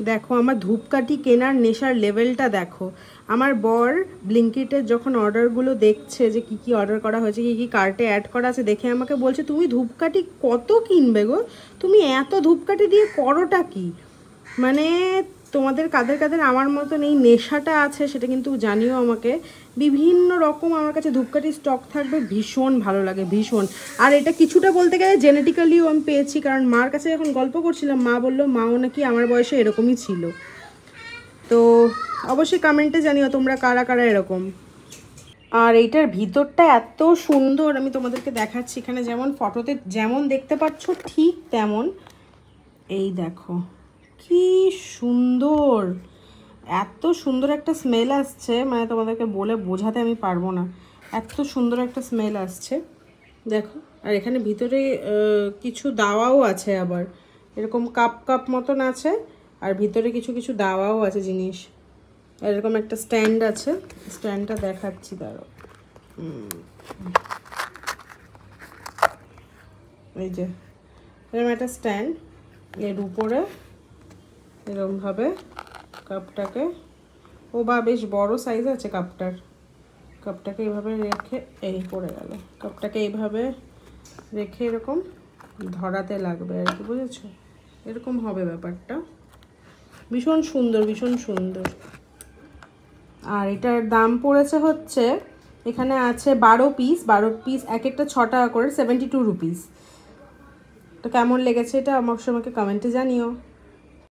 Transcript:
দেখো আমার ধূপকাঠি কেনার নেশার লেভেলটা দেখো। আমার বর ব্লিঙ্কিটের যখন অর্ডারগুলো দেখছে যে কি কি অর্ডার করা হয়েছে, কি কি কার্টে অ্যাড করা আছে, দেখে আমাকে বলছে তুমি ধূপকাঠি কত কিনবে গো, তুমি এত ধূপকাঠি দিয়ে করোটা কি? মানে তোমাদের কাদের কাদের আমার মতন এই নেশাটা আছে সেটা কিন্তু জানিও আমাকে। বিভিন্ন রকম আমার কাছে ধূপকাঠির স্টক থাকবে, ভীষণ ভালো লাগে ভীষণ। আর এটা কিছুটা বলতে গেলে জেনেটিক্যালিও আমি পেয়েছি, কারণ মার কাছে যখন গল্প করছিলাম মা বললো মাও নাকি আমার বয়সে এরকমই ছিল। তো অবশ্যই কমেন্টে জানিও তোমরা কারা কারা এরকম। আর এইটার ভিতরটা এত সুন্দর, আমি তোমাদেরকে দেখাচ্ছি। এখানে যেমন ফটোতে যেমন দেখতে পাচ্ছ ঠিক তেমন। এই দেখো কি সুন্দর, এত সুন্দর একটা স্মেল আসছে, মানে তোমাদেরকে বলে বোঝাতে আমি পারবো না, এত সুন্দর একটা স্মেল আসছে দেখো। আর এখানে ভিতরে কিছু দাওয়াও আছে, আবার এরকম কাপ কাপ মতন আছে, আর ভিতরে কিছু কিছু দাওয়াও আছে জিনিস। এরকম একটা স্ট্যান্ড আছে, স্ট্যান্ডটা দেখাচ্ছি দাঁড়াও। এই যে এরকম একটা স্ট্যান্ড, এর উপরে এরকমভাবে কাপটাকে, ও বা বেশ বড় সাইজ আছে কাপটার, কাপটাকে এইভাবে রেখে, এই পড়ে গেল, কাপটাকে এইভাবে রেখে এরকম ধরাতে লাগবে আর কি, বুঝেছো? এরকম হবে ব্যাপারটা, ভীষণ সুন্দর ভীষণ সুন্দর। আর এটার দাম পড়েছে হচ্ছে, এখানে আছে 12 পিস, এক একটা 6 টাকা করে, 72 রুপিস। তো কেমন লেগেছে এটা আমাকে কমেন্টে জানিও।